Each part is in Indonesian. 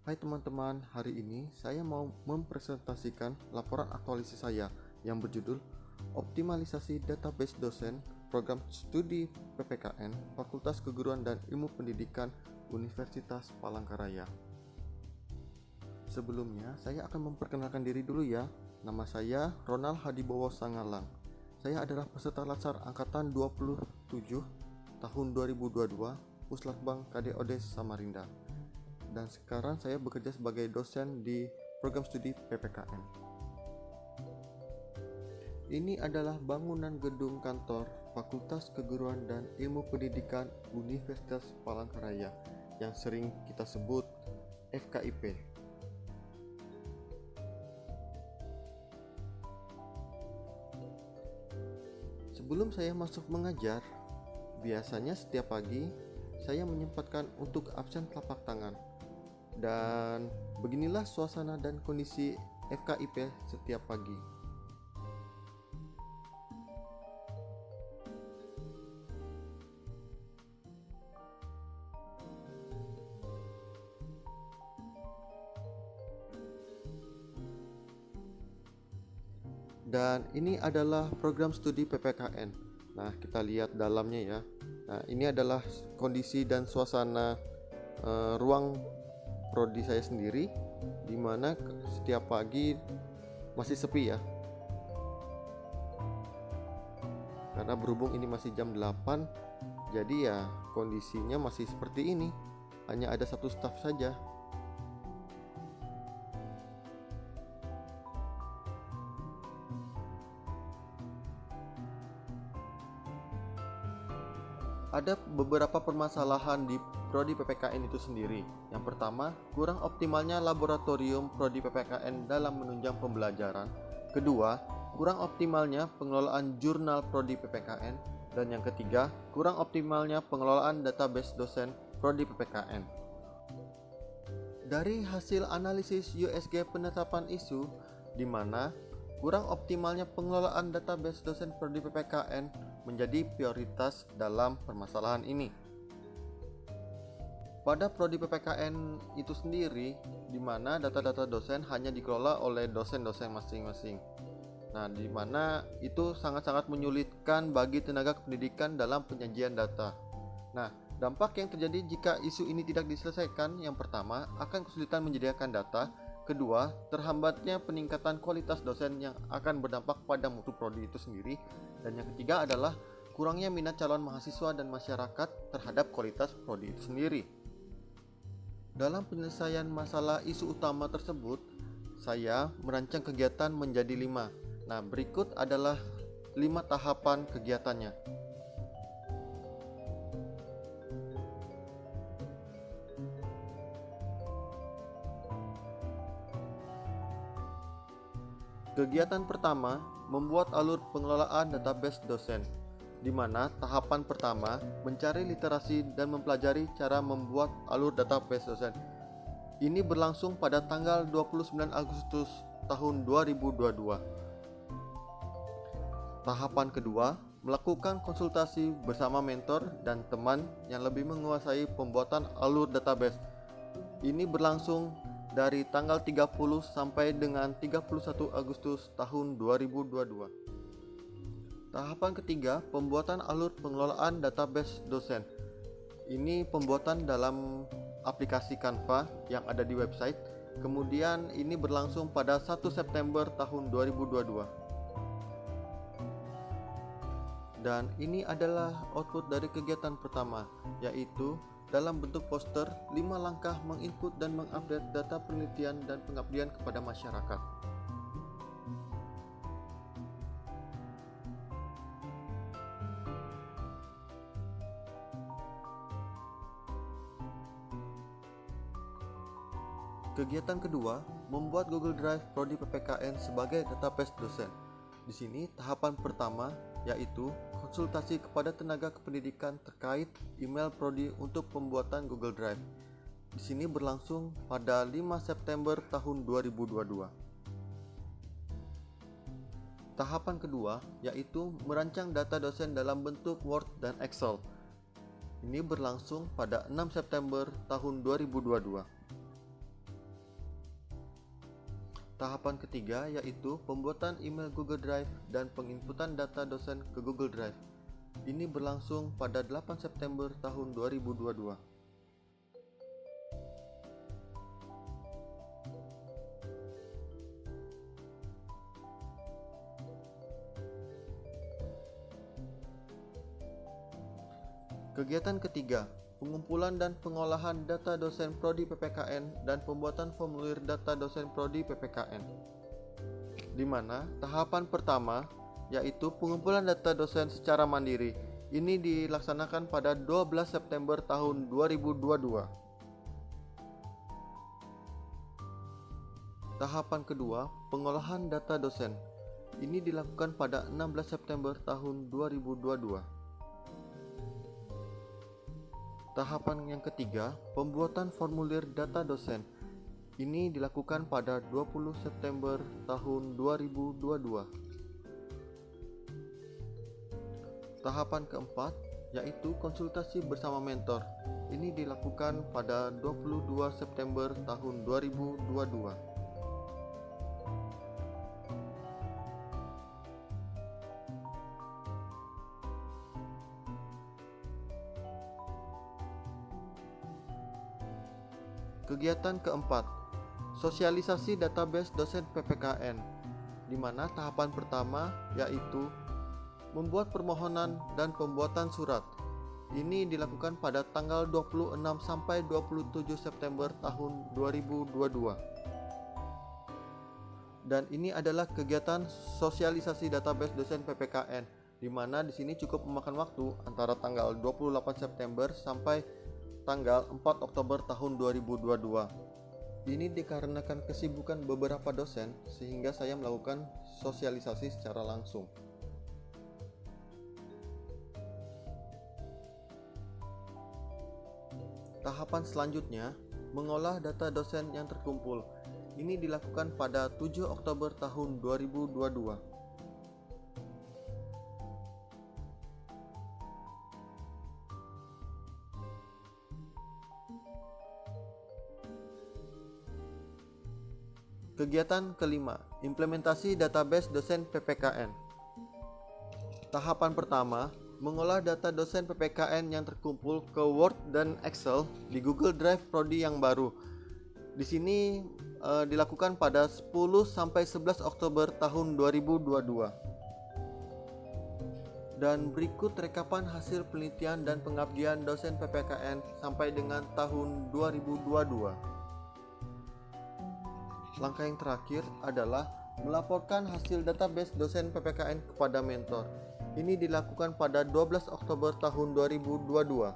Hai teman-teman, hari ini saya mau mempresentasikan laporan aktualisasi saya yang berjudul Optimalisasi Database Dosen Program Studi PPKN Fakultas Keguruan dan Ilmu Pendidikan Universitas Palangkaraya. Sebelumnya, saya akan memperkenalkan diri dulu ya. Nama saya Ronald Hadibowo Sangalang. Saya adalah peserta latsar angkatan 27 tahun 2022 Puslapbang KDOD Samarinda. Dan sekarang saya bekerja sebagai dosen di program studi PPKN. Ini adalah bangunan gedung kantor Fakultas Keguruan dan Ilmu Pendidikan Universitas Palangkaraya yang sering kita sebut FKIP. Sebelum saya masuk mengajar, biasanya setiap pagi saya menyempatkan untuk absen telapak tangan. Dan beginilah suasana dan kondisi FKIP setiap pagi. Dan ini adalah program studi PPKN. Nah, kita lihat dalamnya ya. Nah, ini adalah kondisi dan suasana ruang prodi saya sendiri, di mana setiap pagi masih sepi ya, karena berhubung ini masih jam 8, jadi ya kondisinya masih seperti ini, hanya ada satu staf saja. Ada beberapa permasalahan di prodi PPKN itu sendiri. Yang pertama, kurang optimalnya laboratorium prodi PPKN dalam menunjang pembelajaran. Kedua, kurang optimalnya pengelolaan jurnal prodi PPKN. Dan yang ketiga, kurang optimalnya pengelolaan database dosen prodi PPKN. Dari hasil analisis USG penetapan isu, di mana kurang optimalnya pengelolaan database dosen prodi PPKN menjadi prioritas dalam permasalahan ini. Pada prodi PPKN itu sendiri, di mana data-data dosen hanya dikelola oleh dosen-dosen masing-masing. Nah, di mana itu sangat-sangat menyulitkan bagi tenaga kependidikan dalam penyajian data. Nah, dampak yang terjadi jika isu ini tidak diselesaikan, yang pertama, akan kesulitan menyediakan data. Kedua, terhambatnya peningkatan kualitas dosen yang akan berdampak pada mutu prodi itu sendiri. Dan yang ketiga adalah kurangnya minat calon mahasiswa dan masyarakat terhadap kualitas prodi itu sendiri. Dalam penyelesaian masalah isu utama tersebut, saya merancang kegiatan menjadi 5. Nah, berikut adalah 5 tahapan kegiatannya. Kegiatan pertama, membuat alur pengelolaan database dosen, di mana tahapan pertama mencari literasi dan mempelajari cara membuat alur database dosen. Ini berlangsung pada tanggal 29 Agustus tahun 2022. Tahapan kedua, melakukan konsultasi bersama mentor dan teman yang lebih menguasai pembuatan alur database. Ini berlangsung dari tanggal 30 sampai dengan 31 Agustus tahun 2022. Tahapan ketiga, pembuatan alur pengelolaan database dosen. Ini pembuatan dalam aplikasi Canva yang ada di website. Kemudian ini berlangsung pada 1 September tahun 2022. Dan ini adalah output dari kegiatan pertama, yaitu dalam bentuk poster 5 langkah menginput dan mengupdate data penelitian dan pengabdian kepada masyarakat. Kegiatan kedua, membuat Google Drive prodi PPKN sebagai database dosen. Di sini tahapan pertama yaitu konsultasi kepada tenaga kependidikan terkait email prodi untuk pembuatan Google Drive. Di sini berlangsung pada 5 September tahun 2022. Tahapan kedua yaitu merancang data dosen dalam bentuk Word dan Excel. Ini berlangsung pada 6 September tahun 2022. Tahapan ketiga yaitu pembuatan email Google Drive dan penginputan data dosen ke Google Drive. Ini berlangsung pada 8 September tahun 2022. Kegiatan ketiga, pengumpulan dan pengolahan data dosen Prodi PPKN dan pembuatan formulir data dosen Prodi PPKN. Di mana tahapan pertama yaitu pengumpulan data dosen secara mandiri. Ini dilaksanakan pada 12 September tahun 2022. Tahapan kedua, pengolahan data dosen. Ini dilakukan pada 16 September tahun 2022. Tahapan yang ketiga, pembuatan formulir data dosen. Ini dilakukan pada 20 September tahun 2022. Tahapan keempat, yaitu konsultasi bersama mentor. Ini dilakukan pada 22 September tahun 2022. Kegiatan keempat, sosialisasi database dosen PPKN, di mana tahapan pertama yaitu membuat permohonan dan pembuatan surat. Ini dilakukan pada tanggal 26 sampai 27 September tahun 2022. Dan ini adalah kegiatan sosialisasi database dosen PPKN, di mana di sini cukup memakan waktu antara tanggal 28 September sampai tanggal 4 Oktober tahun 2022. Ini dikarenakan kesibukan beberapa dosen sehingga saya melakukan sosialisasi secara langsung. Tahapan selanjutnya, mengolah data dosen yang terkumpul. Ini dilakukan pada 7 Oktober tahun 2022. Kegiatan kelima, implementasi database dosen PPKN. Tahapan pertama, mengolah data dosen PPKN yang terkumpul ke Word dan Excel di Google Drive Prodi yang baru. Di sini dilakukan pada 10 sampai 11 Oktober tahun 2022. Dan berikut rekapan hasil penelitian dan pengabdian dosen PPKN sampai dengan tahun 2022. Langkah yang terakhir adalah melaporkan hasil database dosen PPKN kepada mentor. Ini dilakukan pada 12 Oktober tahun 2022.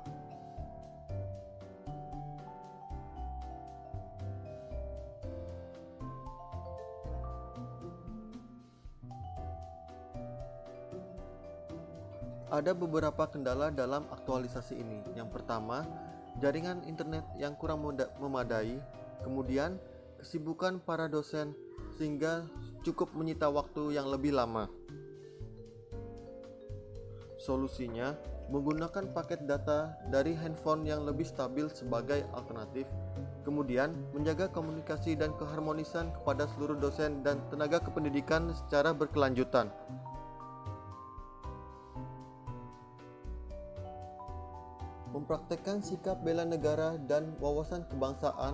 Ada beberapa kendala dalam aktualisasi ini. Yang pertama, jaringan internet yang kurang memadai. Kemudian, kesibukan para dosen sehingga cukup menyita waktu yang lebih lama. Solusinya, menggunakan paket data dari handphone yang lebih stabil sebagai alternatif. Kemudian, menjaga komunikasi dan keharmonisan kepada seluruh dosen dan tenaga kependidikan secara berkelanjutan. Mempraktekkan sikap bela negara dan wawasan kebangsaan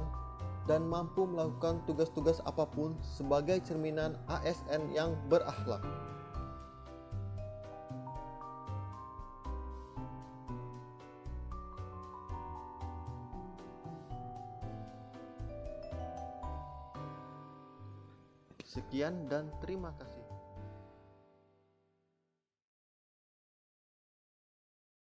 dan mampu melakukan tugas-tugas apapun sebagai cerminan ASN yang berakhlak. Sekian dan terima kasih.